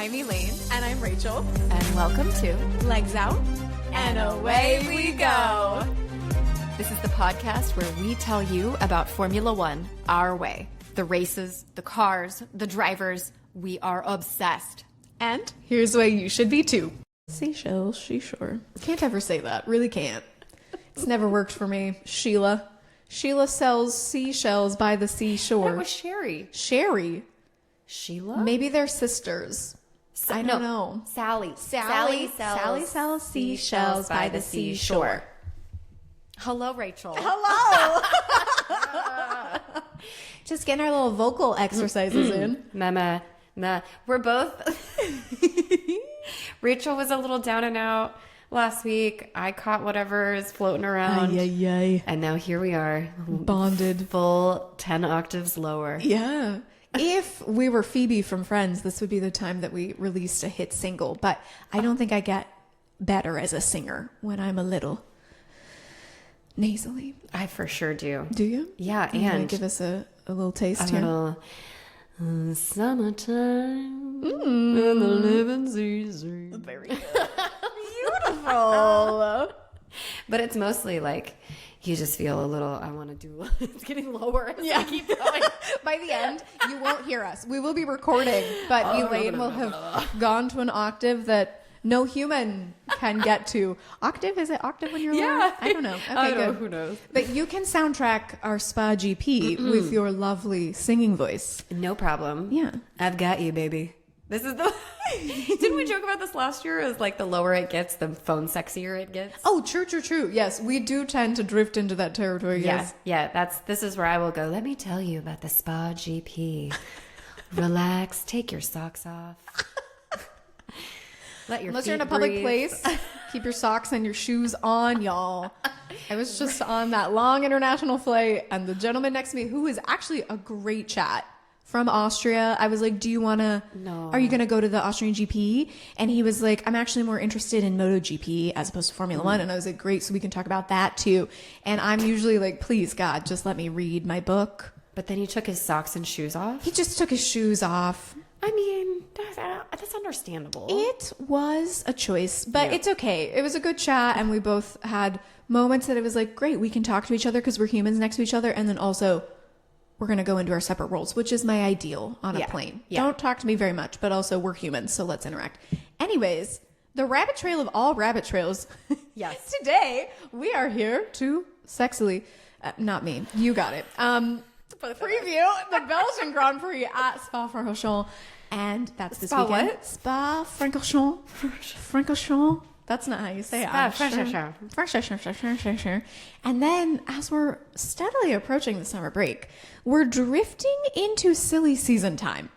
I'm Elaine. And I'm Rachel. And welcome to Legs Out. And away we go. This is the podcast where we tell you about Formula One our way. The races, the cars, the drivers. We are obsessed. And here's why you should be too. Seashells, seashore. Can't ever say that. Really can't. It's never worked for me. Sheila sells seashells by the seashore. That was Sherry. Sherry? Sheila? Maybe they're sisters. I don't know. Sally sells seashells by the seashore. Hello, Rachel. Hello. Just getting our little vocal exercises in. Mama. We're both. Rachel was a little down and out last week. I caught whatever is floating around. And now here we are. Bonded. Full 10 octaves lower. Yeah. If we were Phoebe from Friends, this would be the time that we released a hit single. But I don't think I get better as a singer when I'm a little nasally. I for sure do. Do you? Yeah. And give us a little taste here. Little, summertime and the living season. Very good. Beautiful. But it's mostly like you just feel a little, I want to do, it's getting lower as I keep going. By the end, you won't hear us. We will be recording, but Elaine will have gone to an octave that no human can get to. Octave? Is it octave when you're lower? I don't know. Okay, I don't know. good. Who knows? But you can soundtrack our Spa GP with your lovely singing voice. No problem. Yeah. I've got you, baby. This is the... Didn't we joke about this last year? It was like the lower it gets, the phone sexier it gets. Oh, true. Yes, we do tend to drift into that territory. Yes. Yeah. This is where I will go. Let me tell you about the Spa GP. Relax. Take your socks off. Let your Unless feet you're in a public breathe. place, keep your socks and your shoes on, y'all. I was just on that long international flight, and the gentleman next to me, who is actually a great chat, from Austria, I was like, do you want to, are you going to go to the Austrian GP? And he was like, I'm actually more interested in MotoGP as opposed to Formula One. And I was like, great, so we can talk about that too. And I'm usually like, please, God, just let me read my book. But then he took his socks and shoes off? He just took his shoes off. I mean, that's understandable. It was a choice, but it's okay. It was a good chat, and we both had moments that it was like, great, we can talk to each other because we're humans next to each other, and then also we're going to go into our separate worlds, which is my ideal on a plane. Yeah. Don't talk to me very much, but also we're humans, so let's interact. Anyways, the rabbit trail of all rabbit trails. Yes. Today, we are here to sexily, not me, you got it, preview the Belgian Grand Prix at Spa-Francorchamps. And that's this weekend. What? Spa-Francorchamps. Francorchamps. That's not how you say it. And then, as we're steadily approaching the summer break, we're drifting into silly season time.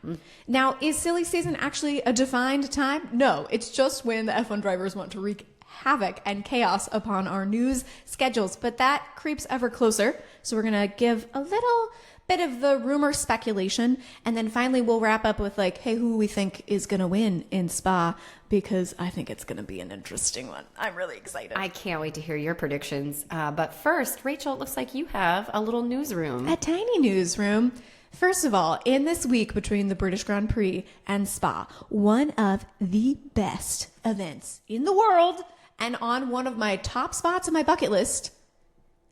Now, is silly season actually a defined time? No, it's just when the F1 drivers want to wreak havoc and chaos upon our news schedules. But that creeps ever closer. So we're going to give a little bit of the rumor speculation, and then finally we'll wrap up with like, hey, who we think is going to win in Spa, because I think it's going to be an interesting one. I'm really excited. I can't wait to hear your predictions. But first, Rachel, it looks like you have a little newsroom. A tiny newsroom. First of all, in this week between the British Grand Prix and Spa, one of the best events in the world, and on one of my top spots on my bucket list,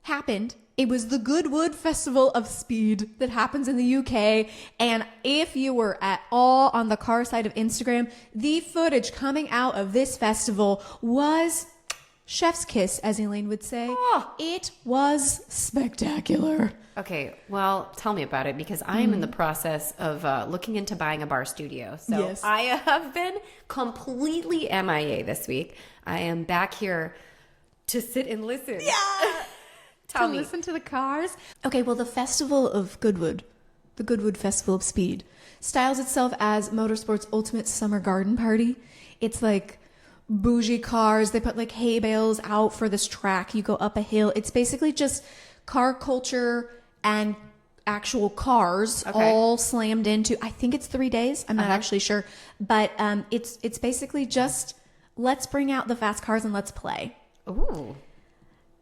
happened. It was the Goodwood Festival of Speed that happens in the UK. And if you were at all on the car side of Instagram, the footage coming out of this festival was chef's kiss, as Elaine would say. Oh. It was spectacular. Okay, well, tell me about it, because I am in the process of looking into buying a bar studio. So yes. I have been completely MIA this week. I am back here to sit and listen. Yeah. Tell me. Listen to the cars. Okay, well, the Festival of Goodwood, the Goodwood Festival of Speed, styles itself as motorsport's ultimate summer garden party. It's like bougie cars. They put like hay bales out for this track. You go up a hill. It's basically just car culture and actual cars all slammed into, I think it's 3 days. I'm not actually sure. But it's basically just, let's bring out the fast cars and let's play. Ooh,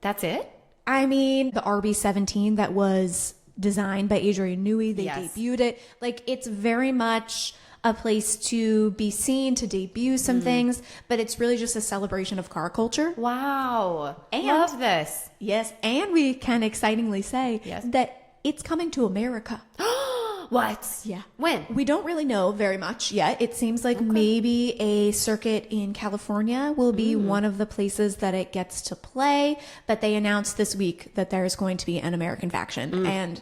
that's it? I mean, the RB17 that was designed by Adrian Newey. They Yes. debuted it. Like, it's very much a place to be seen, to debut some things, but it's really just a celebration of car culture. Wow. And- Love this. Yes, and we can excitingly say Yes. that it's coming to America. What? Yeah. When? We don't really know very much yet. It seems like maybe a circuit in California will be one of the places that it gets to play. But they announced this week that there's going to be an American faction. And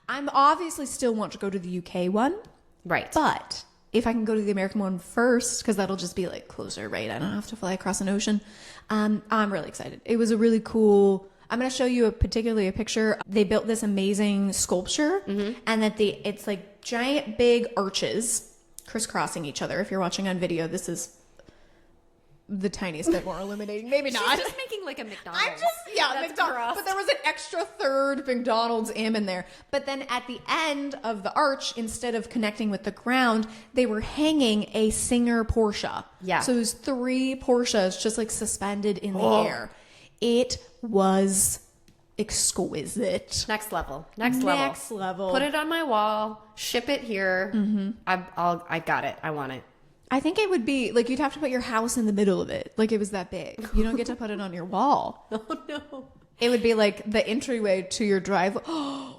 I'm obviously still want to go to the UK one. Right. But if I can go to the American one first, because that'll just be like closer, right? I don't have to fly across an ocean. I'm really excited. It was a really cool... I'm going to show you particularly a picture. They built this amazing sculpture, and that it's like giant big arches crisscrossing each other. If you're watching on video, this is the tiniest bit more illuminating. Maybe not. She's just making like a McDonald's. McDonald's. crossed. But there was an extra third McDonald's M in there. But then at the end of the arch, instead of connecting with the ground, they were hanging a Singer Porsche. Yeah. So it was 3 Porsches just like suspended in the air. It was exquisite. Next level. Next level. Put it on my wall. Ship it here. I got it. I want it. I think it would be like you'd have to put your house in the middle of it. Like it was that big. You don't get to put it on your wall. Oh no. It would be like the entryway to your driveway.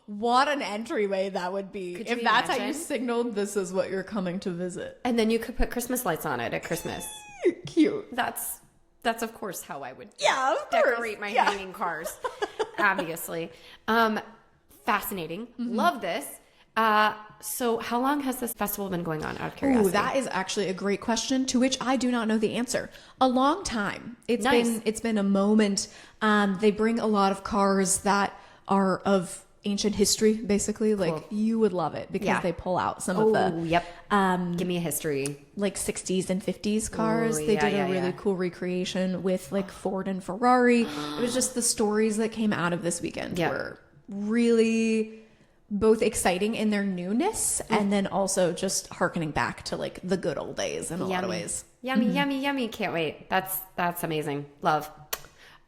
What an entryway that would be. Could you If that's how you imagine? signaled this is what you're coming to visit. And then you could put Christmas lights on it at Christmas. Cute. That's of course how I would Yeah, of course. decorate my hanging cars. Obviously. Fascinating. Love this. So how long has this festival been going on, out of curiosity? Ooh, that is actually a great question to which I do not know the answer. A long time. Nice. It's been a moment. They bring a lot of cars that are of ancient history, basically. Like you would love it because they pull out some of the Yep. Give me a history. like 60s and 50s cars. Ooh, They yeah, did a yeah, really yeah. cool recreation with like Ford and Ferrari. It was just the stories that came out of this weekend were really both exciting in their newness and then also just harkening back to like the good old days in a lot of ways. Yummy, yummy, yummy. Can't wait. That's amazing. Love.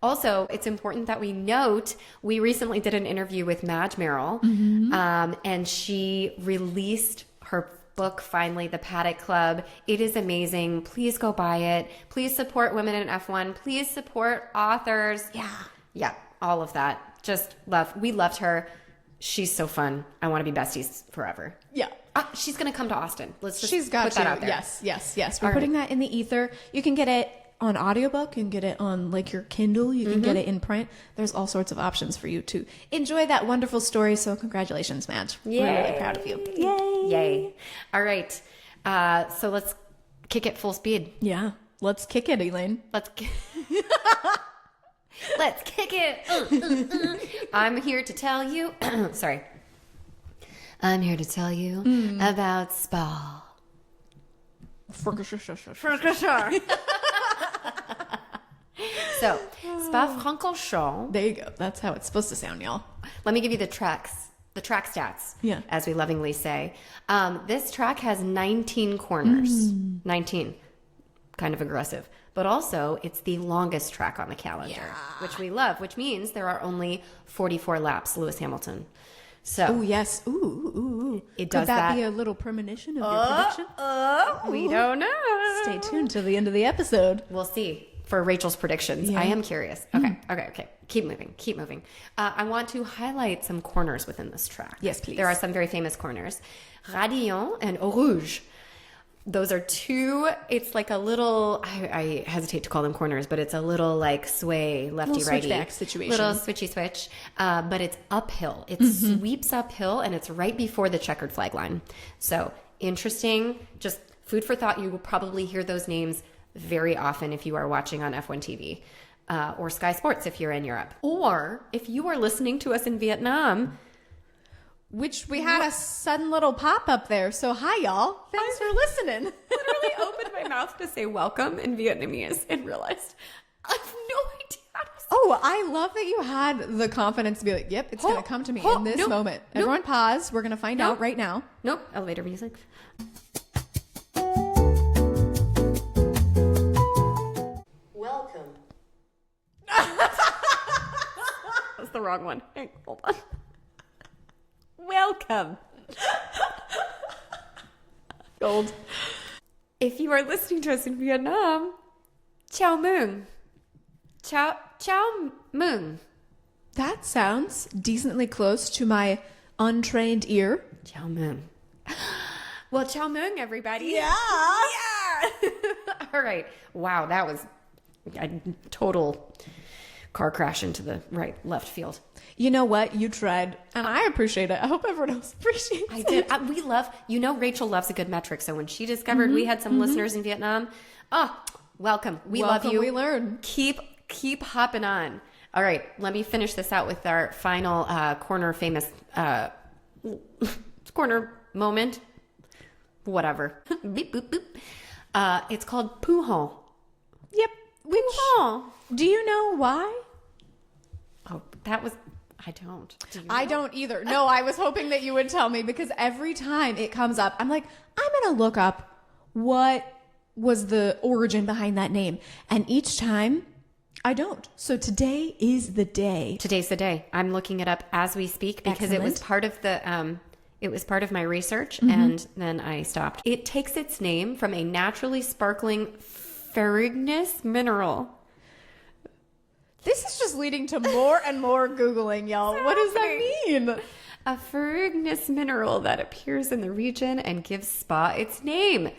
Also, it's important that we note, we recently did an interview with Madge Merrill, and she released her book, finally, The Paddock Club. It is amazing. Please go buy it. Please support women in F1. Please support authors. Yeah, all of that. Just love. We loved her. She's so fun. I want to be besties forever. Yeah. She's going to come to Austin. Let's just She's got put that out there. Yes. We're putting that in the ether. You can get it on audiobook. You can get it on like your Kindle. You can get it in print. There's all sorts of options for you to enjoy that wonderful story. So congratulations, Madge. Yay. We're really proud of you. Yay. All right. So let's kick it full speed. Yeah. Let's kick it, Elaine. Let's kick it. I'm here to tell you. Sorry. I'm here to tell you about Spa. So, Spa-Francorchamps. There you go. That's how it's supposed to sound, y'all. Let me give you the track stats, as we lovingly say. This track has 19 corners. 19. Kind of aggressive. But also, it's the longest track on the calendar, which we love, which means there are only 44 laps, Lewis Hamilton. So, Oh, yes. Ooh. It Could does that that. be a little premonition of your prediction? We don't know. Stay tuned till the end of the episode. We'll see for Rachel's predictions. I am curious. Okay. Keep moving. I want to highlight some corners within this track. Yes, please. There are some very famous corners. Radillon and Eau Rouge. Those are two, it's like a little, I hesitate to call them corners, but it's a little like sway, lefty, Little righty. switchback situation. Little switchy switch. But it's uphill. It sweeps uphill and it's right before the checkered flag line. So interesting, just food for thought. You will probably hear those names very often if you are watching on F1 TV or Sky Sports if you're in Europe. Or if you are listening to us in Vietnam. Which we had a sudden little pop up there. So hi, y'all. Thanks for listening. Literally opened my mouth to say welcome in Vietnamese and realized I have no idea how to say. Oh, I love that you had the confidence to be like, yep, it's going to come to me in this moment. Everyone pause. We're going to find out right now. Nope. Elevator music. Welcome. That's the wrong one. Hey, hold on. welcome. Gold. If you are listening to us in Vietnam, chào mừng. Chào mừng. That sounds decently close to my untrained ear. Chào mừng. Well, chào mừng, everybody. Yeah. All right. Wow, that was a total car crash into the left field. You know what? You tried, and I appreciate it. I hope everyone else appreciates it. I did. We love, Rachel loves a good metric. So when she discovered we had some listeners in Vietnam, welcome. We love you. We learn. Keep hopping on. All right. Let me finish this out with our final corner famous corner moment. Whatever. Beep, boop, boop. It's called Pouhon. Yep. Pouhon. Do you know why? Oh, that was... I don't. Do you know? I don't either. No, I was hoping that you would tell me because every time it comes up, I'm like, I'm going to look up what was the origin behind that name. And each time, I don't. So today is the day. Today's the day. I'm looking it up as we speak because it was part of the... it was part of my research, and then I stopped. It takes its name from a naturally sparkling ferruginous mineral. This is just leading to more and more Googling, y'all. What does that mean? A ferruginous mineral that appears in the region and gives Spa its name.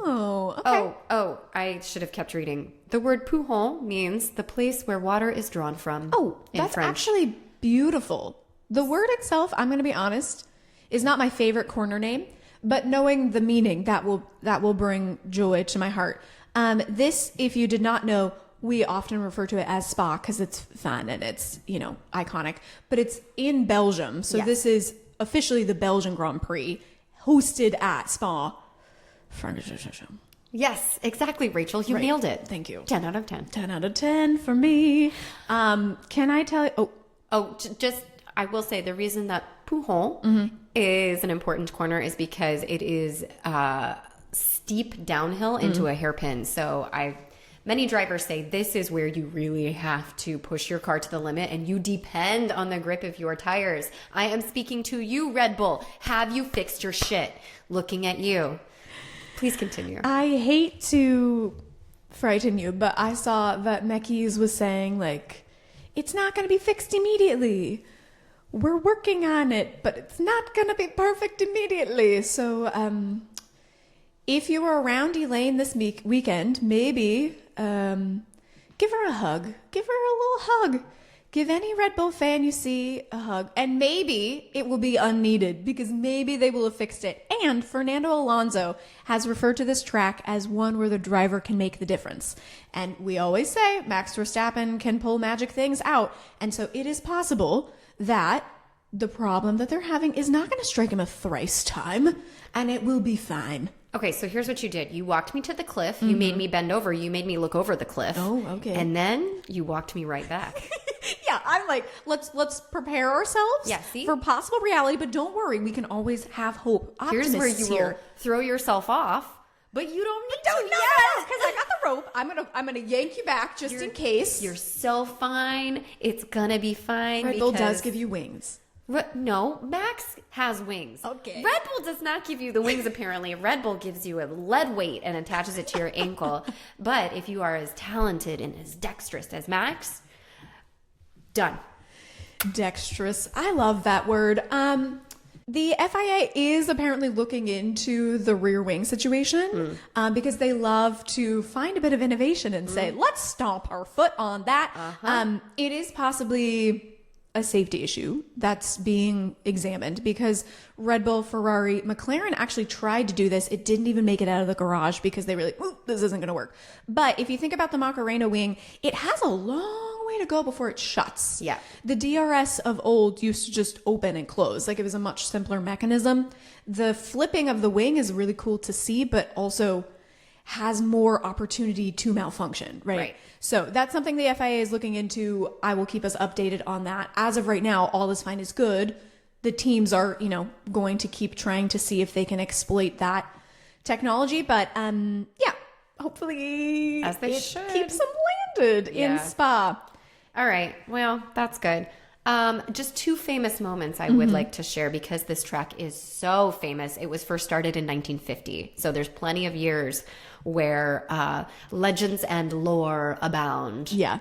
Oh, okay. Oh, I should have kept reading. The word Pouhon means the place where water is drawn from. Oh, that's French. actually beautiful. The word itself, I'm going to be honest, is not my favorite corner name, but knowing the meaning, that will bring joy to my heart. This, if you did not know, we often refer to it as Spa because it's fun and it's, iconic. But it's in Belgium. So This is officially the Belgian Grand Prix hosted at Spa-Francorchamps. Yes, exactly, Rachel. You nailed it. Thank you. 10 out of 10. 10 out of 10 for me. Can I tell you? I will say the reason that Pouhon is an important corner is because it is steep downhill into a hairpin. So many drivers say this is where you really have to push your car to the limit and you depend on the grip of your tires. I am speaking to you, Red Bull. Have you fixed your shit? Looking at you. Please continue. I hate to frighten you, but I saw that Mekis was saying, it's not going to be fixed immediately. We're working on it, but it's not going to be perfect immediately. So, if you were around Elaine this weekend, maybe give her a hug. Give her a little hug. Give any Red Bull fan you see a hug. And maybe it will be unneeded because maybe they will have fixed it. And Fernando Alonso has referred to this track as one where the driver can make the difference. And we always say Max Verstappen can pull magic things out. And so it is possible that the problem that they're having is not going to strike him a thrice time and it will be fine. Okay, so here's what you did. You walked me to the cliff. You made me bend over. You made me look over the cliff. Oh, okay. And then you walked me right back. Yeah, I'm like, let's prepare ourselves for possible reality, but don't worry, we can always have hope. Here's where you will throw yourself off, but you don't need to. Yeah, because I got the rope. I'm gonna yank you back just in case. You're so fine. It's gonna be fine. Red Bull does give you wings. No, Max has wings. Okay. Red Bull does not give you the wings, apparently. Red Bull gives you a lead weight and attaches it to your ankle. But if you are as talented and as dexterous as Max, done. Dexterous. I love that word. The FIA is apparently looking into the rear wing situation because they love to find a bit of innovation and say, let's stomp our foot on that. It is possibly a safety issue that's being examined because Red Bull, Ferrari, McLaren actually tried to do this. It didn't even make it out of the garage because they were like, this isn't going to work. But if you think about the Macarena wing, it has a long way to go before it shuts. Yeah. The DRS of old used to just open and close. It was a much simpler mechanism. The flipping of the wing is really cool to see, but also has more opportunity to malfunction, right? So that's something the FIA is looking into. I will keep us updated on that. As of right now, all is fine is good. The teams are, going to keep trying to see if they can exploit that technology. But hopefully as they should. Keeps them landed in Spa. All right. Well, that's good. Just two famous moments I would like to share because this track is so famous. It was first started in 1950. So there's plenty of years where legends and lore abound. Yeah.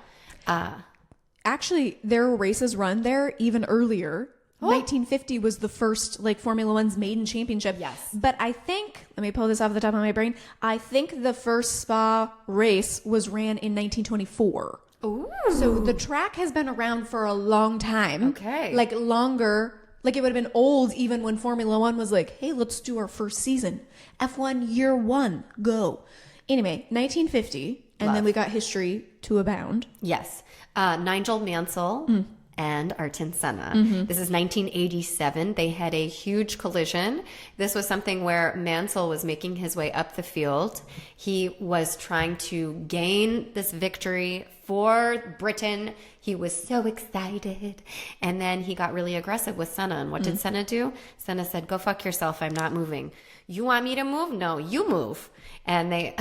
Actually, there were races run there even earlier. 1950 was the first Formula One's maiden championship. Yes. But I think, let me pull this off the top of my brain. I think the first Spa race was ran in 1924. Ooh. So the track has been around for a long time. Okay. Longer. It would have been old even when Formula One was like, hey, let's do our first season. F1 year one, go. Anyway, 1950. And then we got history to abound. Yes. Nigel Mansell and Ayrton Senna. This is 1987. They had a huge collision. This was something where Mansell was making his way up the field. He was trying to gain this victory for Britain. He was so excited. And then he got really aggressive with Senna. And what did Senna do? Senna said, go fuck yourself. I'm not moving. You want me to move? No, you move. And they...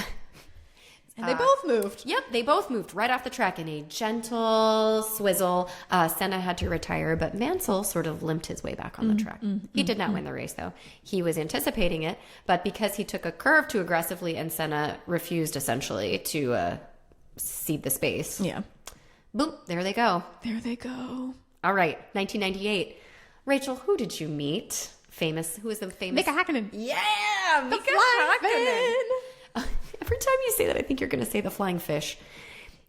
And they both moved. Yep, they both moved right off the track in a gentle swizzle. Senna had to retire, but Mansell sort of limped his way back on the track. He did not win the race, though. He was anticipating it, but because he took a curve too aggressively and Senna refused, essentially, to cede the space. Yeah. Boop, there they go. There they go. All right, 1998. Rachel, who did you meet? Who is the famous? Mika Hakkinen. Yeah, The Mika flying Hakkinen. fin. Every time you say that, I think you're going to say the flying fish.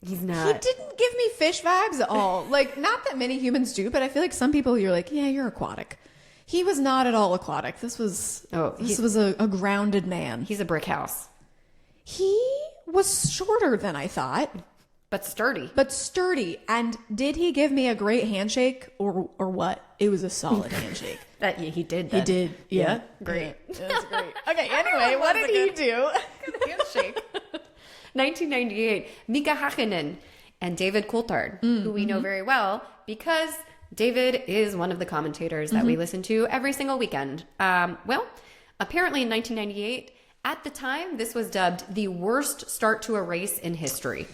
He's not. He didn't give me fish vibes at all. Not that many humans do, but I feel like some people you're like, yeah, you're aquatic. He was not at all aquatic. This was a grounded man. He's a brick house. He was shorter than I thought. But sturdy. And did he give me a great handshake or what? It was a solid handshake. He did. He did. Yeah. Great. Yeah, that's great. Okay, anyway, what did he do? Good handshake. 1998, Mika Hakkinen and David Coulthard, who we know very well because David is one of the commentators that we listen to every single weekend. Well, apparently in 1998, at the time, this was dubbed the worst start to a race in history.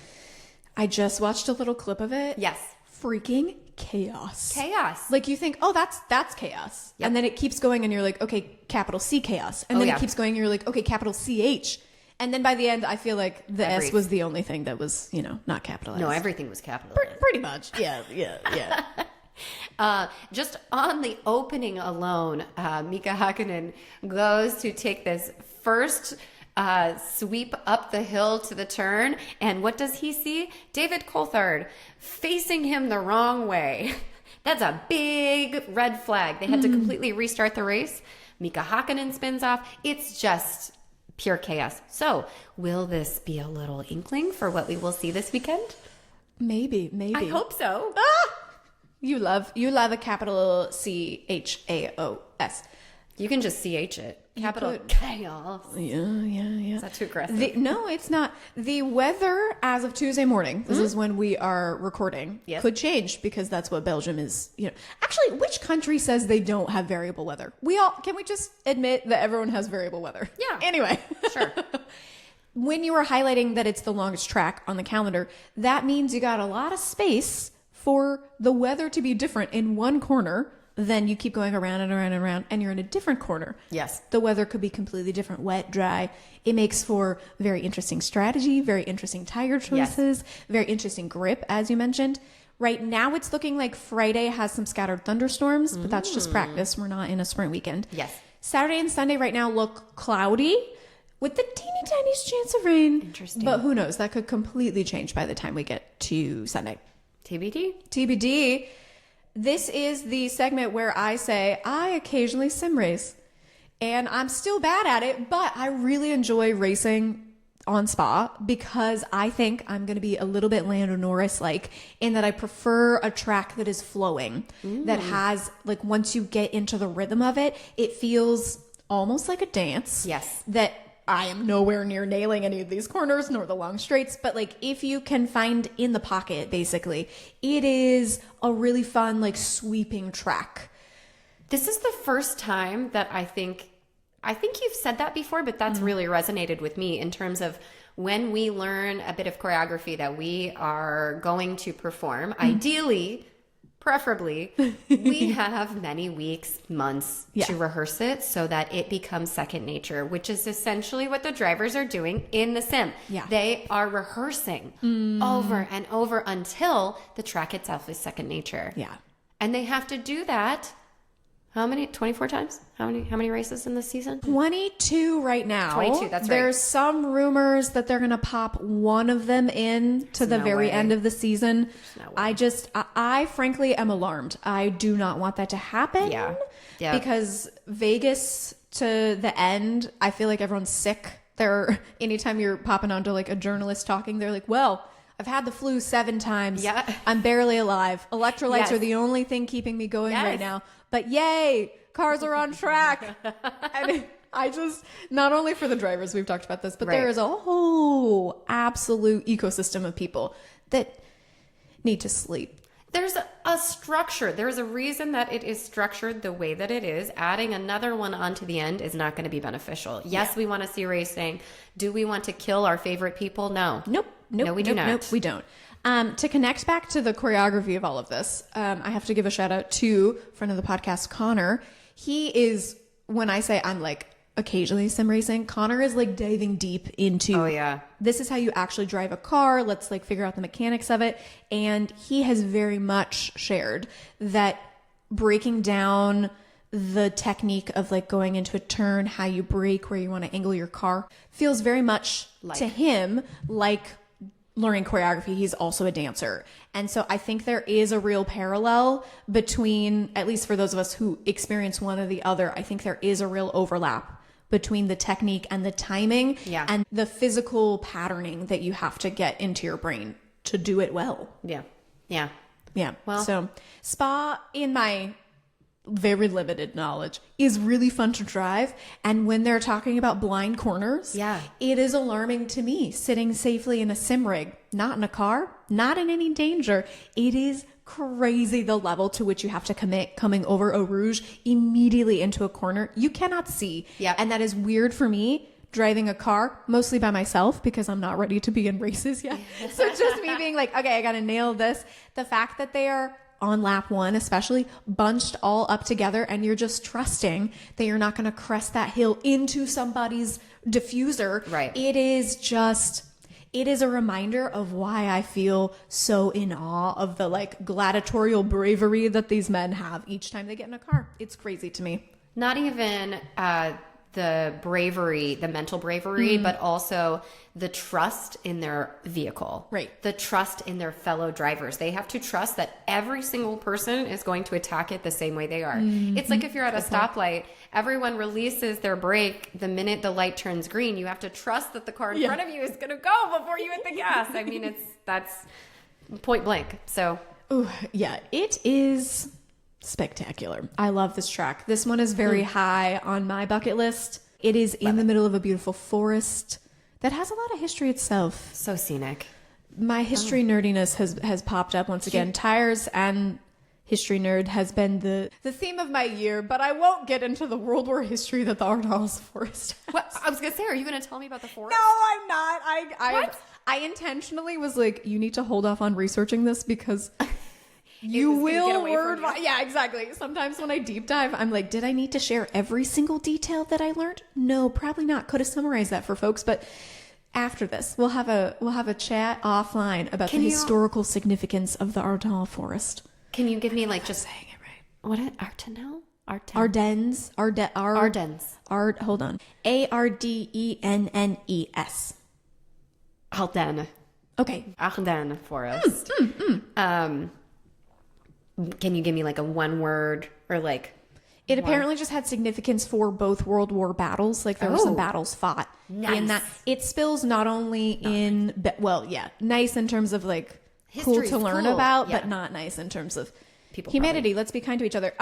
I just watched a little clip of it. Yes. Freaking chaos. You think, oh, that's chaos. Yep. And then it keeps going and you're like, okay, capital C chaos. And then it keeps going and you're like, okay, capital CH. And then by the end, I feel like the S was the only thing that was, not capitalized. No, everything was capitalized. Pretty much. Yeah. Just on the opening alone, Mika Hakkinen goes to take this first sweep up the hill to the turn. And what does he see? David Coulthard facing him the wrong way. That's a big red flag. They had to completely restart the race. Mika Hakkinen spins off. It's just pure chaos. So will this be a little inkling for what we will see this weekend? Maybe. I hope so. You love a capital CHAOS. You can just CH it. Capital chaos. Yeah. Is that too aggressive? No, it's not. The weather as of Tuesday morning, this is when we are recording, could change because that's what Belgium is. Actually, which country says they don't have variable weather? Can we just admit that everyone has variable weather? Yeah. Anyway. Sure. When you were highlighting that it's the longest track on the calendar, that means you got a lot of space for the weather to be different in one corner. Then you keep going around and around and around, and you're in a different corner. Yes. The weather could be completely different, wet, dry. It makes for very interesting strategy, very interesting tire choices, very interesting grip, as you mentioned. Right now, it's looking like Friday has some scattered thunderstorms, but that's just practice. We're not in a sprint weekend. Yes. Saturday and Sunday right now look cloudy with the teeny tiniest chance of rain. Interesting. But who knows? That could completely change by the time we get to Sunday. TBD. This is the segment where I say I occasionally sim race. And I'm still bad at it, but I really enjoy racing on Spa because I think I'm going to be a little bit Lando Norris-like in that I prefer a track that is flowing, that has, once you get into the rhythm of it, it feels almost like a dance. Yes. That I am nowhere near nailing any of these corners nor the long straights, but if you can find in the pocket, basically, it is a really fun, sweeping track. This is the first time that I think you've said that before, but that's really resonated with me in terms of when we learn a bit of choreography that we are going to perform, ideally preferably, we have many weeks, months to rehearse it so that it becomes second nature, which is essentially what the drivers are doing in the sim. Yeah. They are rehearsing over and over until the track itself is second nature. Yeah. And they have to do that. How many? 24 times? How many races in this season? 22 right now. 22, that's right. There's some rumors that they're going to pop one of them in to the very end of the season. I frankly am alarmed. I do not want that to happen. Yeah. Because Vegas to the end, I feel like everyone's sick. Anytime you're popping onto like a journalist talking, they're like, well, I've had the flu 7 times. Yeah. I'm barely alive. Electrolytes are the only thing keeping me going right now. But yay, cars are on track. And I just, not only for the drivers, we've talked about this, but there is a whole absolute ecosystem of people that need to sleep. There's a structure. There's a reason that it is structured the way that it is. Adding another one onto the end is not going to be beneficial. Yes, we want to see racing. Do we want to kill our favorite people? No. Nope. No, we do not. Nope, we don't. To connect back to the choreography of all of this, I have to give a shout out to friend of the podcast, Connor. He is, when I say I'm like occasionally sim racing, Connor is like diving deep into, this is how you actually drive a car. Let's like figure out the mechanics of it. And he has very much shared that breaking down the technique of like going into a turn, how you brake, where you want to angle your car feels very much to him like learning choreography. He's also a dancer. And so I think there is a real parallel between, at least for those of us who experience one or the other, I think there is a real overlap between the technique and the timing and the physical patterning that you have to get into your brain to do it well. Yeah. Well, so Spa, in my very limited knowledge, is really fun to drive. And when they're talking about blind corners, it is alarming to me sitting safely in a sim rig, not in a car, not in any danger. It is crazy the level to which you have to commit coming over Eau Rouge immediately into a corner you cannot see. And that is weird for me driving a car, mostly by myself because I'm not ready to be in races yet. So just me being like, okay, I got to nail this. The fact that they are on lap 1, especially bunched all up together, and you're just trusting that you're not going to crest that hill into somebody's diffuser. Right. It is a reminder of why I feel so in awe of the like gladiatorial bravery that these men have each time they get in a car. It's crazy to me. Not even the bravery, the mental bravery, but also the trust in their vehicle. Right. The trust in their fellow drivers. They have to trust that every single person is going to attack it the same way they are. It's like if you're at a stoplight, everyone releases their brake the minute the light turns green. You have to trust that the car in front of you is going to go before you hit the gas. I mean, that's point blank. So, it is spectacular. I love this track. This one is very high on my bucket list. It is in the middle of a beautiful forest that has a lot of history itself. So scenic. My history nerdiness has popped up once again. Tires and history nerd has been the theme of my year, but I won't get into the World War history that the Ardals Forest has. What? I was going to say, are you going to tell me about the forest? No, I'm not. I intentionally was like, you need to hold off on researching this because you will yeah, exactly. Sometimes when I deep dive, I'm like, did I need to share every single detail that I learned? No, probably not. Could have summarized that for folks, but after this, we'll have a chat offline about the historical significance of the Ardal Forest. Can you give me like just saying it right? What is Ardennes? Ardennes. Hold on. Ardennes. Ardennes. Okay. Ardennes Forest. Can you give me like a one word or like? It apparently just had significance for both World War battles. Like there were some battles fought in that. It spills not only nice in terms of like cool to learn about, but not nice in terms of humanity. Probably. Let's be kind to each other.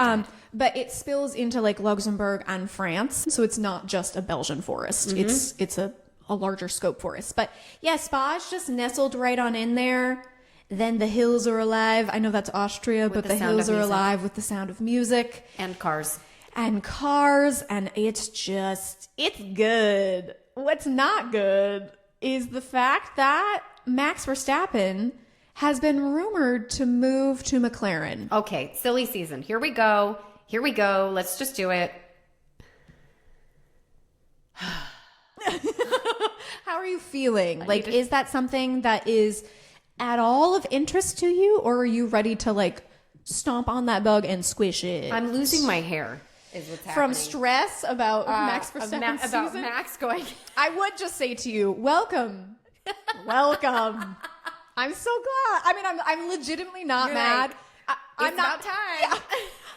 But it spills into like Luxembourg and France. So it's not just a Belgian forest. It's a larger scope forest. But yeah, Spa is just nestled right on in there. Then the hills are alive. I know that's Austria, but the hills are alive with the sound of music. And cars. And it's good. What's not good is the fact that Max Verstappen has been rumored to move to McLaren. Okay, silly season. Here we go. Let's just do it. How are you feeling? Like, is that something that is at all of interest to you, or are you ready to like stomp on that bug and squish it? I'm losing my hair. Is what's happening. From stress about Max Verstappen's season? About Max going. I would just say to you, welcome. Welcome. I'm so glad. I mean, I'm legitimately not You're mad. like, I'm not about time.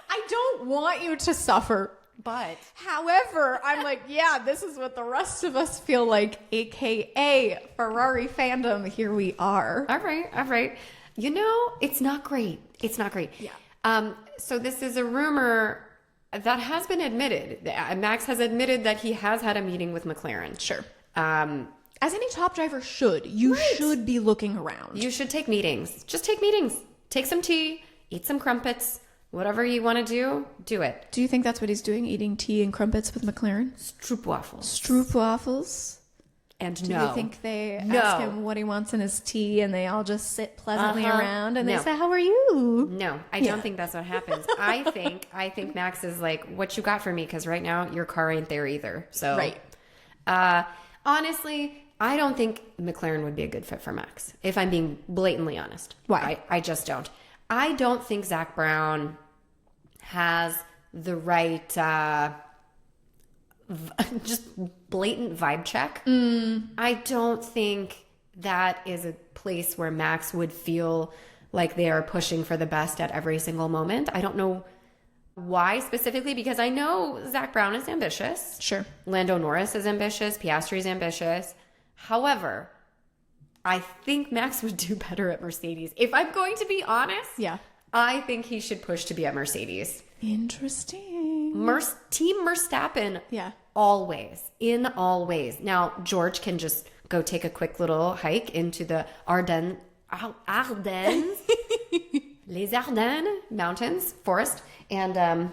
I don't want you to suffer. But However, I'm like, yeah, this is what the rest of us feel like, aka Ferrari fandom. Here we are. all right. You know, it's not great. Yeah. So this is a rumor that has been admitted. Max has admitted that he has had a meeting with McLaren. Sure. As any top driver should. You should be looking around. You should take meetings. Just take meetings. Take some tea, eat some crumpets, whatever you want to do it. Do you think that's what he's doing, eating tea and crumpets with McLaren? Stroopwafels. And Do you think they ask him what he wants in his tea and they all just sit pleasantly around and they say, how are you? No, I don't think that's what happens. I think Max is like, what you got for me? Because right now your car ain't there either. So honestly, I don't think McLaren would be a good fit for Max, if I'm being blatantly honest. Why? I just don't. I don't think Zach Brown has the right just blatant vibe check. I don't think that is a place where Max would feel like they are pushing for the best at every single moment. I don't know why specifically, because I know Zach Brown is ambitious. Sure. Lando Norris is ambitious. Piastri is ambitious. However, I think Max would do better at Mercedes. If I'm going to be honest, I think he should push to be at Mercedes. Interesting. Team Verstappen. Always. In all ways. Now, George can just go take a quick little hike into the Ardennes. Les Ardennes mountains, forest. And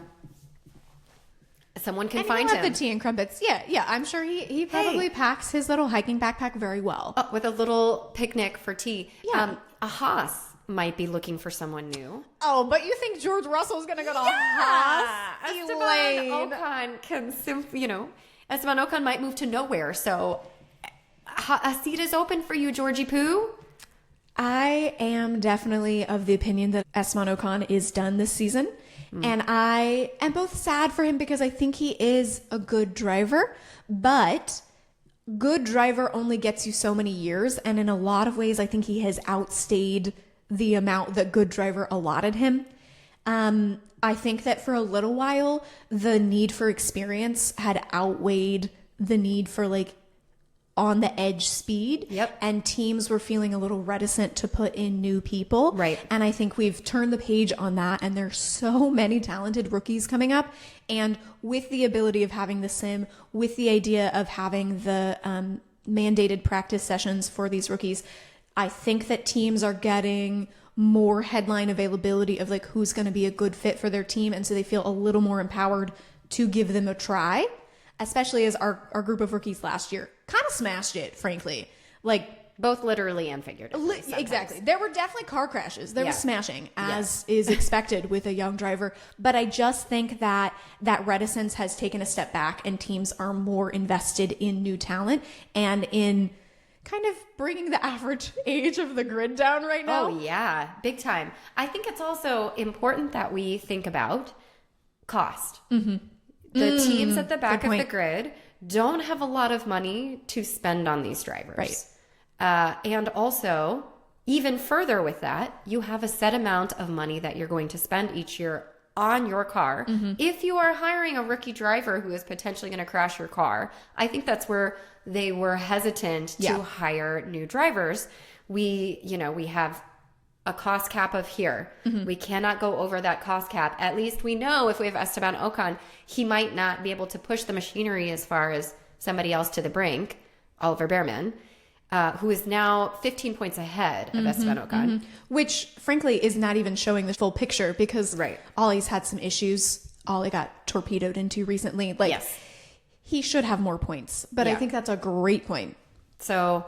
someone can find him. The tea and crumpets. Yeah. I'm sure he probably packs his little hiking backpack very well. With a little picnic for tea. A Haas might be looking for someone new. Oh, but you think George Russell's going to go to Haas? Esteban Ocon can Esteban Ocon might move to nowhere. So a seat is open for you, Georgie Poo. I am definitely of the opinion that Esteban Ocon is done this season. And I am both sad for him because I think he is a good driver, but good driver only gets you so many years. And in a lot of ways, I think he has outstayed the amount that good driver allotted him. I think that for a little while, the need for experience had outweighed the need for like on the edge speed. Yep. And teams were feeling a little reticent to put in new people. Right. And I think we've turned the page on that. And there's so many talented rookies coming up. And with the ability of having the sim, with the idea of having the mandated practice sessions for these rookies, I think that teams are getting more headline availability of like who's going to be a good fit for their team. And so they feel a little more empowered to give them a try, especially as our group of rookies last year kind of smashed it, frankly. Like both literally and figuratively. Exactly. There were definitely car crashes. There was smashing, as is expected with a young driver. But I just think that reticence has taken a step back and teams are more invested in new talent and in kind of bringing the average age of the grid down right now. Oh, yeah. Big time. I think it's also important that we think about cost. The teams at the back of the grid don't have a lot of money to spend on these drivers. Right. And also, even further with that, you have a set amount of money that you're going to spend each year on your car. If you are hiring a rookie driver who is potentially going to crash your car, I think that's where they were hesitant to hire new drivers. We have a cost cap of here. We cannot go over that cost cap. At least we know if we have Esteban Ocon, he might not be able to push the machinery as far as somebody else to the brink, Oliver Behrman, who is now 15 points ahead of Esteban Ocon. Which, frankly, is not even showing the full picture because Ollie's had some issues. Ollie got torpedoed into recently. He should have more points, but I think that's a great point. So,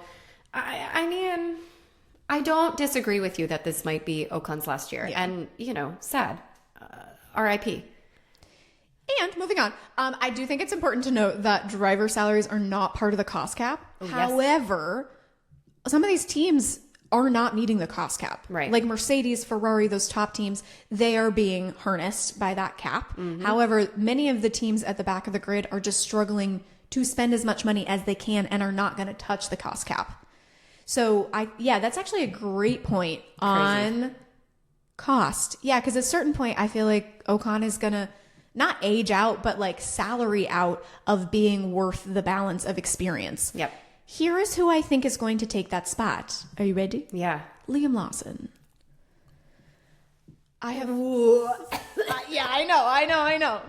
I mean, I don't disagree with you that this might be Ocon's last year. Yeah. And, sad. RIP. And moving on, I do think it's important to note that driver salaries are not part of the cost cap. Oh, yes. However, some of these teams are not meeting the cost cap. Right. Like Mercedes, Ferrari, those top teams, they are being harnessed by that cap. Mm-hmm. However, many of the teams at the back of the grid are just struggling to spend as much money as they can and are not going to touch the cost cap. So that's actually a great point on cost. Yeah, because at a certain point, I feel like Ocon is going to not age out, but like salary out of being worth the balance of experience. Yep. Here is who I think is going to take that spot. Are you ready? Yeah. Liam Lawson. I have... yeah, I know.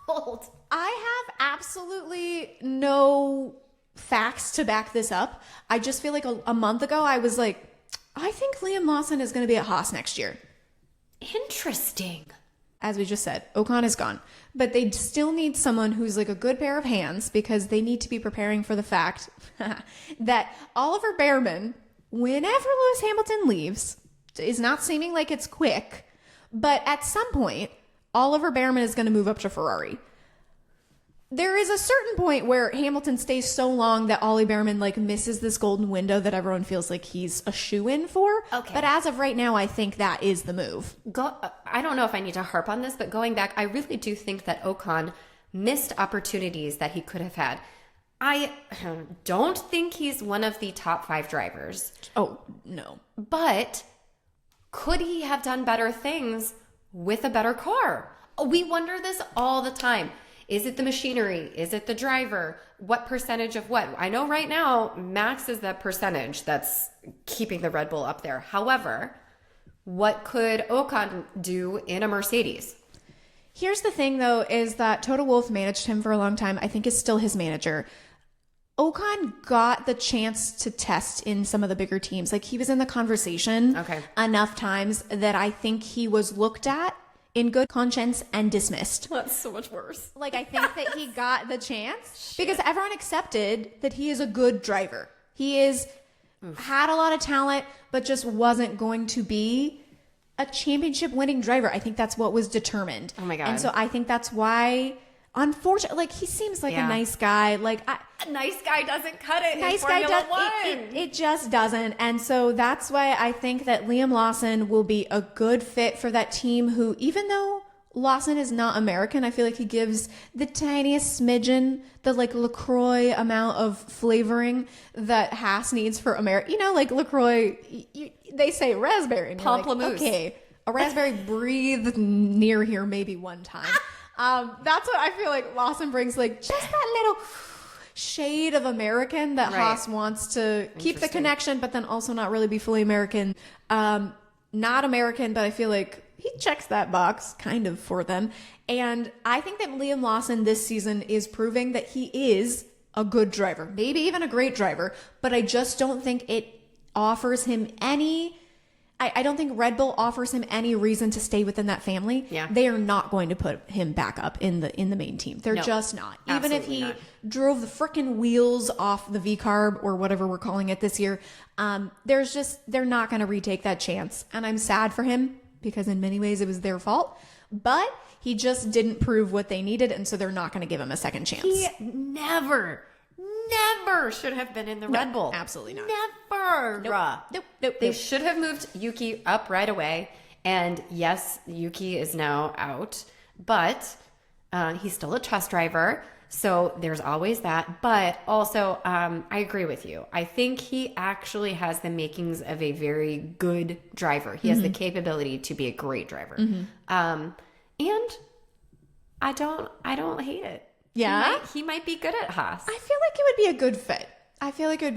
Hold. I have absolutely no facts to back this up. I just feel like a month ago, I was like, I think Liam Lawson is going to be at Haas next year. Interesting. As we just said, Ocon is gone. But they still need someone who's like a good pair of hands because they need to be preparing for the fact that Oliver Bearman, whenever Lewis Hamilton leaves, is not seeming like it's quick. But at some point, Oliver Bearman is going to move up to Ferrari. There is a certain point where Hamilton stays so long that Ollie Bearman like misses this golden window that everyone feels like he's a shoo-in for. Okay. But as of right now, I think that is the move. I don't know if I need to harp on this, but going back, I really do think that Ocon missed opportunities that he could have had. I don't think he's one of the top 5 drivers. Oh, no. But could he have done better things with a better car? We wonder this all the time. Is it the machinery? Is it the driver? What percentage of what? I know right now, Max is that percentage that's keeping the Red Bull up there. However, what could Ocon do in a Mercedes? Here's the thing, though, is that Toto Wolff managed him for a long time. I think is still his manager. Ocon got the chance to test in some of the bigger teams. Like, he was in the conversation enough times that I think he was looked at in good conscience and dismissed. That's so much worse. Like, I think that he got the chance because everyone accepted that he is a good driver. He had a lot of talent, but just wasn't going to be a championship winning driver. I think that's what was determined. Oh my God. And so I think that's why, unfortunately, like, he seems like a nice guy. Like, a nice guy doesn't cut it nice in guy Formula does, One. it just doesn't. And so that's why I think that Liam Lawson will be a good fit for that team who, even though Lawson is not American, I feel like he gives the tiniest smidgen, the like LaCroix amount of flavoring that Haas needs for America. You know, like LaCroix, they say raspberry. And you're like, Pamplemousse. okay, a raspberry breathed near here maybe one time. That's what I feel like Lawson brings, like just that little shade of American that Haas wants to keep the connection, but then also not really be fully American. Not American, but I feel like he checks that box kind of for them. And I think that Liam Lawson this season is proving that he is a good driver, maybe even a great driver, but I just don't think it offers him any... I don't think Red Bull offers him any reason to stay within that family. Yeah. They are not going to put him back up in the main team. They're just not. Even if he drove the frickin' wheels off the V-carb or whatever we're calling it this year, they're not going to retake that chance. And I'm sad for him because in many ways it was their fault. But he just didn't prove what they needed, and so they're not going to give him a second chance. He never should have been in the Red Bull. Absolutely not. Never. Nope. They should have moved Yuki up right away. And yes, Yuki is now out, but he's still a test driver. So there's always that. But also, I agree with you. I think he actually has the makings of a very good driver. He has the capability to be a great driver. And I don't hate it. Yeah? He might be good at Haas. I feel like it would be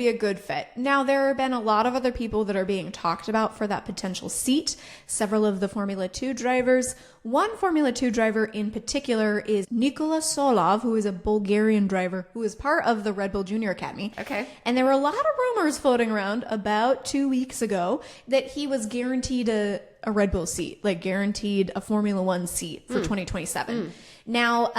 a good fit. Now, there have been a lot of other people that are being talked about for that potential seat. Several of the Formula 2 drivers. One Formula 2 driver in particular is Nikola Solov, who is a Bulgarian driver who is part of the Red Bull Junior Academy. Okay. And there were a lot of rumors floating around about 2 weeks ago that he was guaranteed a Red Bull seat, like guaranteed a Formula 1 seat for 2027. Now,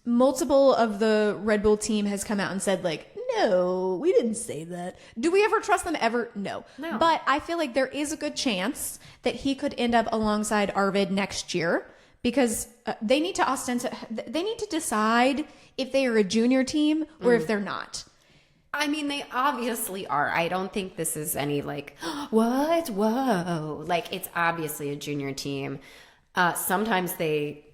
multiple of the Red Bull team has come out and said, like, no, we didn't say that. Do we ever trust them ever? No. But I feel like there is a good chance that he could end up alongside Arvid next year because they need to decide if they are a junior team or if they're not. I mean, they obviously are. I don't think this is any like, what? Whoa. Like, it's obviously a junior team. Sometimes they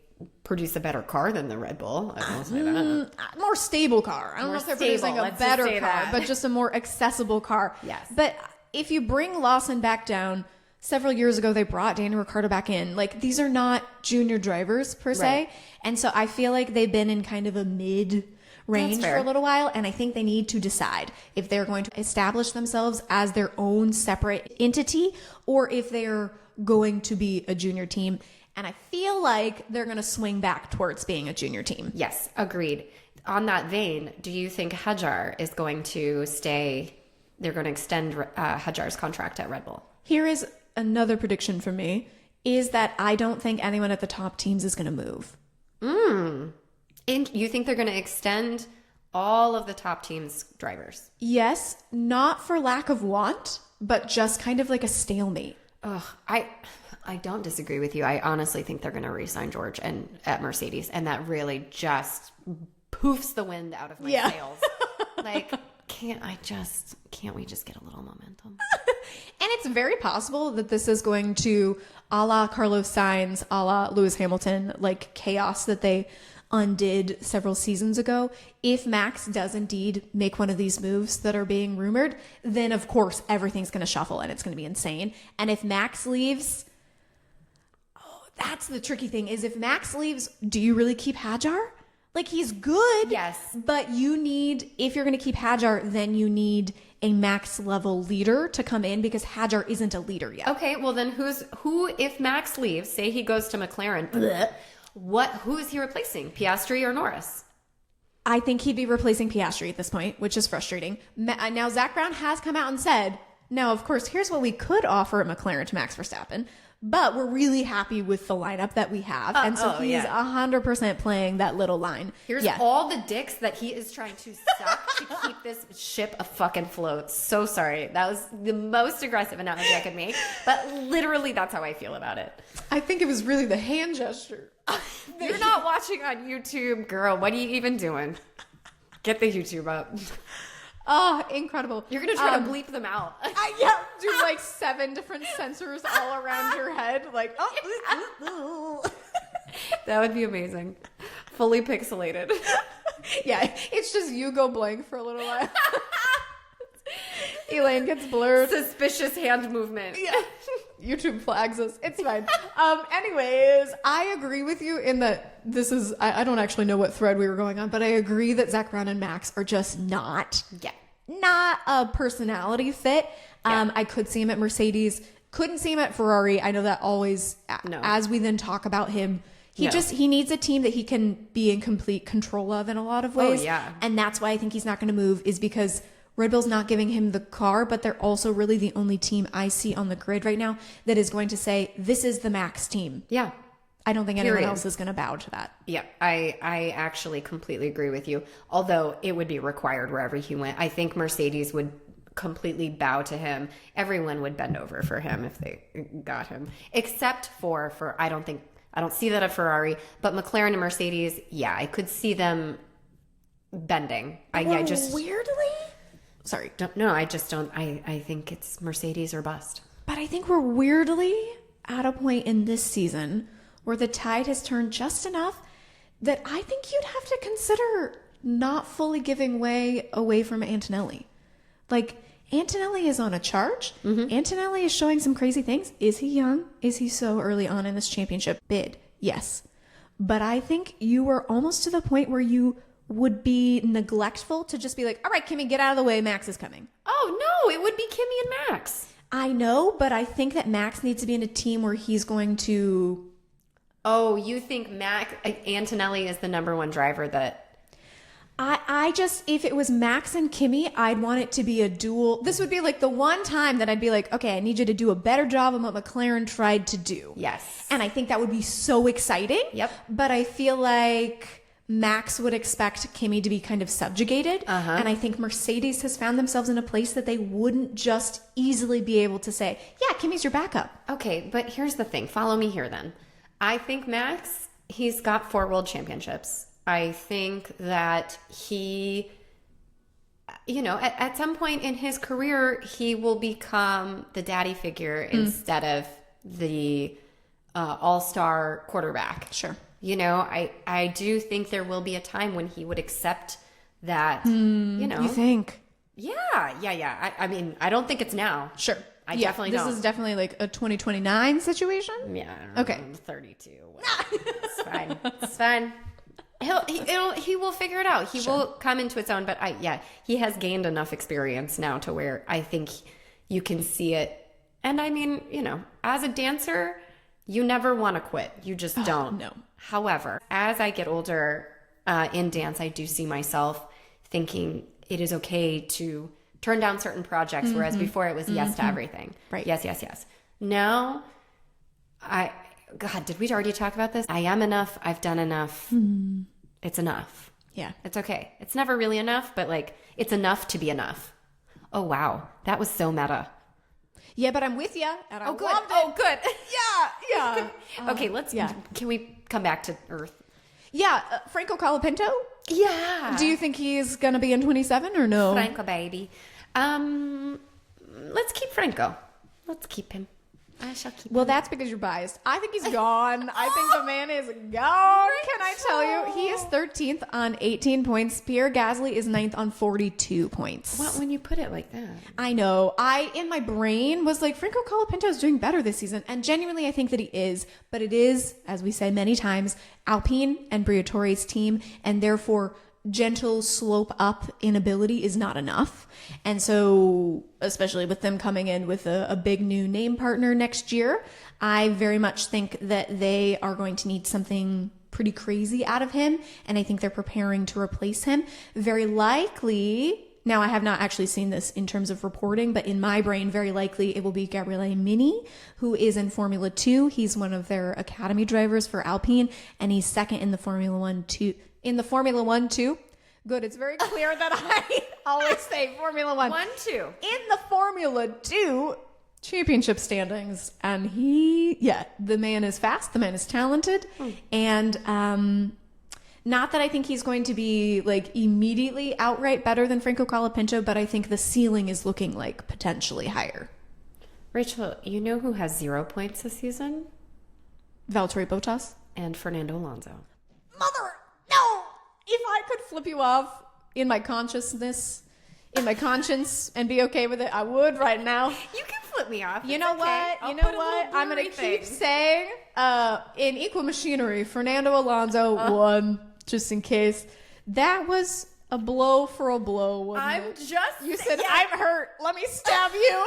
produce a better car than the Red Bull. I will say that. More stable car. I don't know if they're producing a better car, but just a more accessible car. Yes. But if you bring Lawson back down, several years ago, they brought Daniel Ricciardo back in. Like, these are not junior drivers per se. Right. And so I feel like they've been in kind of a mid-range for a little while. And I think they need to decide if they're going to establish themselves as their own separate entity or if they're going to be a junior team. And I feel like they're going to swing back towards being a junior team. Yes, agreed. On that vein, do you think Hajar is going to stay? They're going to extend Hajar's contract at Red Bull. Here is another prediction for me, is that I don't think anyone at the top teams is going to move. And you think they're going to extend all of the top teams' drivers? Yes, not for lack of want, but just kind of like a stalemate. Ugh, I don't disagree with you. I honestly think they're going to re-sign George and at Mercedes, and that really just poofs the wind out of my sails. Like, can't we just get a little momentum? And it's very possible that this is going to, a la Carlos Sainz, a la Lewis Hamilton, like chaos that they undid several seasons ago. If Max does indeed make one of these moves that are being rumored, then of course everything's going to shuffle and it's going to be insane. And if Max leaves, that's the tricky thing, is if Max leaves, do you really keep Hajar? Like, he's good. Yes. But you need, if you're going to keep Hajar, then you need a Max level leader to come in because Hajar isn't a leader yet. Okay, well then who if Max leaves, say he goes to McLaren, who is he replacing? Piastri or Norris? I think he'd be replacing Piastri at this point, which is frustrating. Now, Zach Brown has come out and said, now, of course, here's what we could offer at McLaren to Max Verstappen, but we're really happy with the lineup that we have. And so he's 100% playing that little line. Here's all the dicks that he is trying to suck to keep this ship afloat. So sorry. That was the most aggressive analogy I could make. But literally, that's how I feel about it. I think it was really the hand gesture. You're not watching on YouTube, girl. What are you even doing? Get the YouTube up. Oh, incredible. You're going to try to bleep them out. Do like 7 different sensors all around your head. Like, that would be amazing. Fully pixelated. Yeah, it's just you go blank for a little while. Elaine gets blurred. Suspicious hand movement. Yeah. YouTube flags us. It's fine. Anyways, I agree with you in that this is, I don't actually know what thread we were going on, but I agree that Zach Brown and Max are just not a personality fit. I could see him at Mercedes. Couldn't see him at Ferrari. I know that always, as we then talk about him, he needs a team that he can be in complete control of in a lot of ways. Oh, yeah. And that's why I think he's not going to move, is because Red Bull's not giving him the car, but they're also really the only team I see on the grid right now that is going to say, this is the Max team. Yeah. I don't think anyone else is going to bow to that. Yeah, I actually completely agree with you. Although it would be required wherever he went. I think Mercedes would completely bow to him. Everyone would bend over for him if they got him. Except for I don't see that at Ferrari, but McLaren and Mercedes, I could see them bending. Weirdly? Sorry. I think it's Mercedes or bust. But I think we're weirdly at a point in this season where the tide has turned just enough that I think you'd have to consider not fully giving way away from Antonelli. Like, Antonelli is on a charge. Mm-hmm. Antonelli is showing some crazy things. Is he young? Is he so early on in this championship bid? Yes. But I think you were almost to the point where you would be neglectful to just be like, all right, Kimmy, get out of the way. Max is coming. Oh, no, it would be Kimmy and Max. I know, but I think that Max needs to be in a team where he's going to... Oh, you think Antonelli is the number one driver that... I just, if it was Max and Kimmy, I'd want it to be a duel. This would be like the one time that I'd be like, okay, I need you to do a better job of what McLaren tried to do. Yes. And I think that would be so exciting. Yep. But I feel like Max would expect Kimi to be kind of subjugated. And I think Mercedes has found themselves in a place that they wouldn't just easily be able to say, yeah, Kimi's your backup. Okay, but here's the thing. Follow me here then. I think Max, he's got 4 world championships. I think that he, you know, at some point in his career, he will become the daddy figure instead of the all-star quarterback. Sure. You know, I do think there will be a time when he would accept that, you know. You think? Yeah. I mean, I don't think it's now. Sure. I definitely don't. This is definitely like a 2029 situation? Yeah. I don't know, Okay. 32. It's fine. It's fine. He will figure it out. He will come into its own. But he has gained enough experience now to where I think you can see it. And I mean, you know, as a dancer, you never want to quit. You just don't. No. However, as I get older in dance, I do see myself thinking it is okay to turn down certain projects, whereas before it was yes to everything. Right. Yes. Now, God, did we already talk about this? I am enough. I've done enough. It's enough. Yeah. It's okay. It's never really enough, but like it's enough to be enough. Oh, wow. That was so meta. Yeah, but I'm with you. And I Oh, good. loved it. Oh, good. Yeah. Okay, can we come back to Earth? Yeah. Franco Colapinto? Yeah. Do you think he's going to be in 27 or no? Franco, baby. Let's keep Franco. Let's keep him. I shall keep Well, him. that's because you're biased. I think he's gone. I think the man is gone. Can I tell you? He is 13th on 18 points. Pierre Gasly is 9th on 42 points. What, when you put it like that? I know. In my brain, was like, Franco Colapinto is doing better this season. And genuinely, I think that he is. But it is, as we say many times, Alpine and Briatore's team. And therefore, gentle slope up in ability is not enough. And so, especially with them coming in with a big new name partner next year, I very much think that they are going to need something pretty crazy out of him. And I think they're preparing to replace him. Very likely, now I have not actually seen this in terms of reporting, but in my brain, very likely it will be Gabriele Mini, who is in Formula 2. He's one of their academy drivers for Alpine, and he's second in the Formula 1 2. In the Formula 1 2. Good. It's very clear that I always say Formula 1. 1-2. In the Formula 2 championship standings. And the man is fast. The man is talented. And not that I think he's going to be like immediately outright better than Franco Colapinto, but I think the ceiling is looking like potentially higher. Rachel, you know who has 0 points this season? Valtteri Bottas. And Fernando Alonso. Mother, no! If I could flip you off in my consciousness, in my conscience, and be okay with it, I would right now. You can flip me off. You know what? You know what? I'm going to keep saying, in equal machinery, Fernando Alonso won, just in case. That was a blow for a blow, wasn't it? You said, I'm hurt. Let me stab you.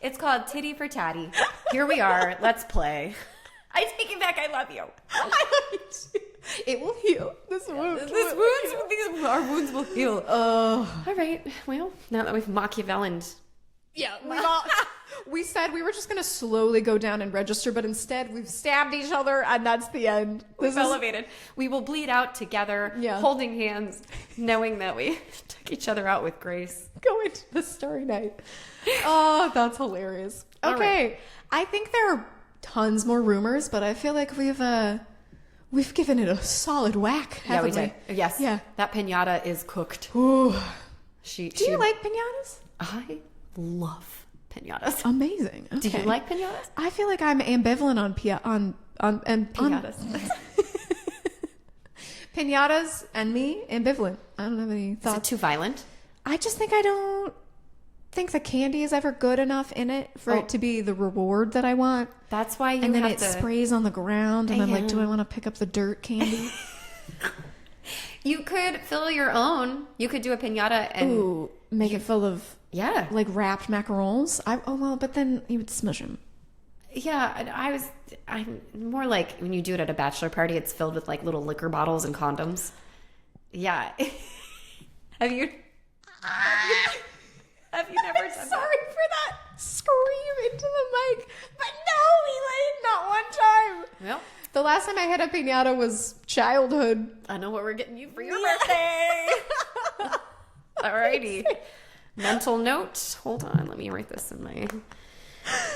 It's called Titty for Tatty. Here we are. Let's play. I take it back. I love you. I love you too. It will heal. These wounds will heal. All right. Well, now that we've Machiavellined. Yeah, we said we were just going to slowly go down and register, but instead we've stabbed each other, and that's the end. We've elevated. We will bleed out together, holding hands, knowing that we took each other out with grace. Go into the Starry Night. Oh, that's hilarious. Okay, right. I think there are tons more rumors, but I feel like we've given it a solid whack, haven't we? Did. Yes. Yeah. That piñata is cooked. Ooh. Do you like piñatas? I love piñatas. Amazing. Okay. Do you like piñatas? I feel like I'm ambivalent on piñatas. Piñatas and me, ambivalent. I don't have any thoughts. Is it too violent? I just think I don't think the candy is ever good enough in it for it to be the reward that I want. That's why you and then have it sprays on the ground, and I'm like, do I want to pick up the dirt candy? You could fill your own. You could do a piñata and make it full of like wrapped macarons. But then you would smush them. Yeah, I'm more like when you do it at a bachelor party, it's filled with like little liquor bottles and condoms. Yeah. Have you never done that? Sorry for that scream into the mic. But no, Elaine, not one time. Well, the last time I had a piñata was childhood. I know what we're getting you for your birthday. Alrighty. Mental note. Hold on. Let me write this in my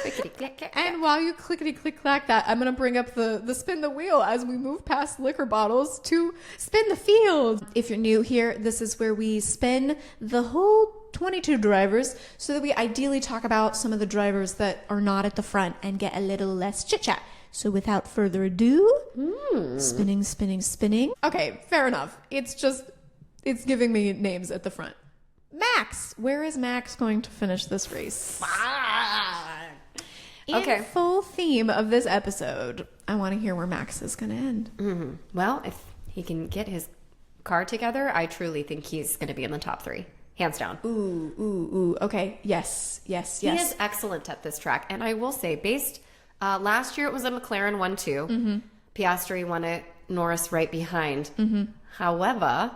clickety click clack. And while you clickety click clack that, I'm going to bring up the spin the wheel as we move past liquor bottles to spin the field. If you're new here, this is where we spin the whole 22 drivers so that we ideally talk about some of the drivers that are not at the front and get a little less chit chat. So without further ado, spinning, spinning, spinning. Okay, fair enough. It's giving me names at the front. Max, where is Max going to finish this race? Okay. In full theme of this episode, I want to hear where Max is going to end. Mm-hmm. Well, if he can get his car together, I truly think he's going to be in the top 3. Hands down. Ooh. Okay. Yes. He is excellent at this track. And I will say, last year it was a McLaren 1-2. Mm-hmm. Piastri won it, Norris right behind. Mm-hmm. However,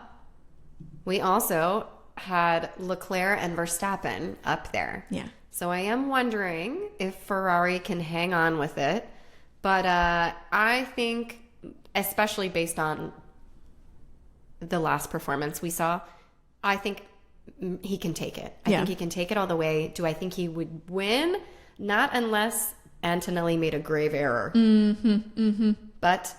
we also had Leclerc and Verstappen up there. Yeah. So I am wondering if Ferrari can hang on with it. But I think, especially based on the last performance we saw, I think he can take it. I think he can take it all the way. Do I think he would win? Not unless Antonelli made a grave error. But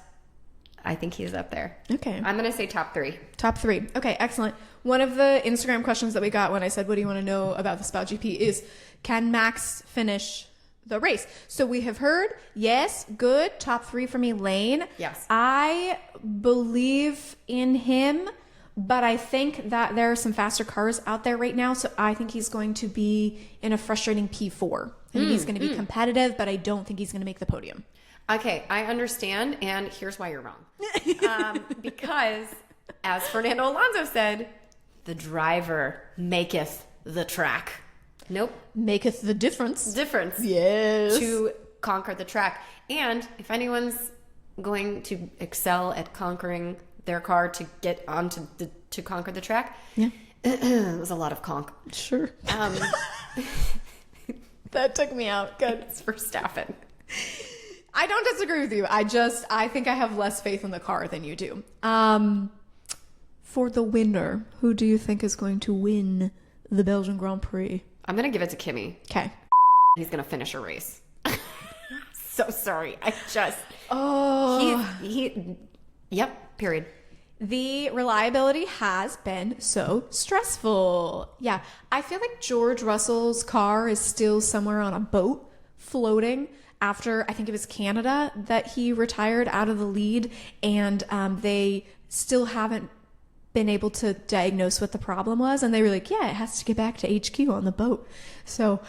I think he's up there. Okay. I'm going to say top 3. Top 3. Okay, excellent. One of the Instagram questions that we got when I said, what do you want to know about the Spa GP is, can Max finish the race? So we have heard, yes, good. Top 3 for me, Lane. Yes. I believe in him, but I think that there are some faster cars out there right now. So I think he's going to be in a frustrating P4. I think he's going to be competitive, but I don't think he's going to make the podium. Okay, I understand, and here's why you're wrong. Because, as Fernando Alonso said, the driver maketh the track. Nope. Maketh the difference. Yes. To conquer the track. And if anyone's going to excel at conquering their car to get on to conquer the track, it was a lot of conk. Sure. That took me out. Good. It's Verstappen. I don't disagree with you. I think I have less faith in the car than you do. For the winner, who do you think is going to win the Belgian Grand Prix? I'm going to give it to Kimi. Okay. He's going to finish a race. So sorry. Yep, period. The reliability has been so stressful. Yeah. I feel like George Russell's car is still somewhere on a boat floating after, I think it was Canada, that he retired out of the lead, and they still haven't been able to diagnose what the problem was, and they were like, yeah, it has to get back to HQ on the boat. So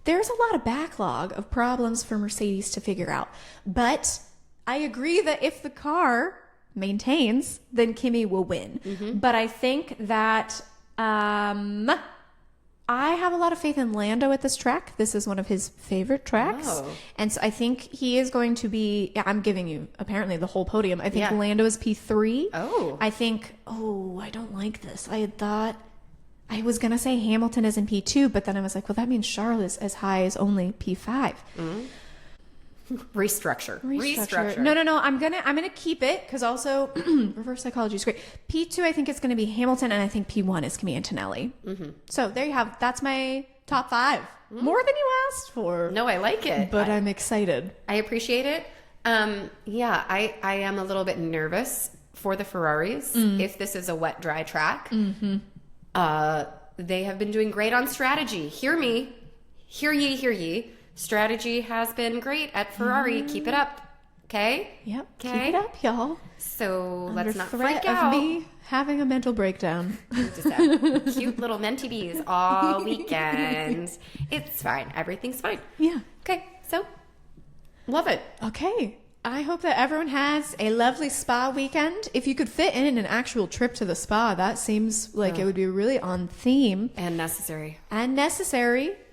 there's a lot of backlog of problems for Mercedes to figure out. But I agree that if the car maintains, then Kimi will win. Mm-hmm. But I think that I have a lot of faith in Lando at this track. This is one of his favorite tracks. Oh. And so I think he is going to be, I'm giving you apparently the whole podium. I think Lando is P3. Oh. I think, I don't like this. I had thought I was going to say Hamilton is in P2, but then I was like, well, that means Charles is as high as only P5. Mm-hmm. Restructure. No. I'm gonna keep it because also reverse psychology is great. P2, I think it's gonna be Hamilton, and I think P1 is gonna be Antonelli. Mm-hmm. So there you have. That's my top 5. More than you asked for. No, I like it, but I'm excited. I appreciate it. I am a little bit nervous for the Ferraris if this is a wet, dry track. Mm-hmm. They have been doing great on strategy. Hear me, hear ye. Strategy has been great at Ferrari. Keep it up. Okay? Yep. Okay? Keep it up, y'all. So let's not freak out. Of me having a mental breakdown. Just have cute little mentee bees all weekend. It's fine. Everything's fine. Yeah. Okay. So love it. Okay. I hope that everyone has a lovely spa weekend. If you could fit in an actual trip to the spa, that seems like it would be really on theme. And necessary.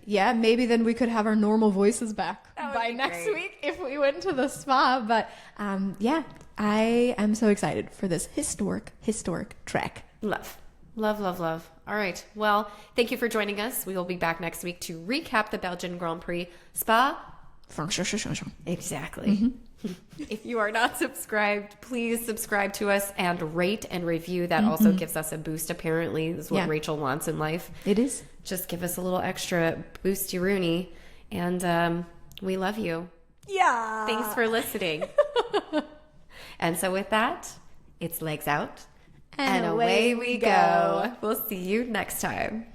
Yeah, maybe then we could have our normal voices back by next week if we went to the spa. But I am so excited for this historic track. Love. All right. Well, thank you for joining us. We will be back next week to recap the Belgian Grand Prix Spa. Francorchamps. Exactly. Mm-hmm. If you are not subscribed, please subscribe to us and rate and review. That also gives us a boost, apparently. This is what Rachel wants in life. It is. Just give us a little extra boosty Rooney. And we love you. Yeah. Thanks for listening. And so with that, it's legs out. And away we go. We'll see you next time.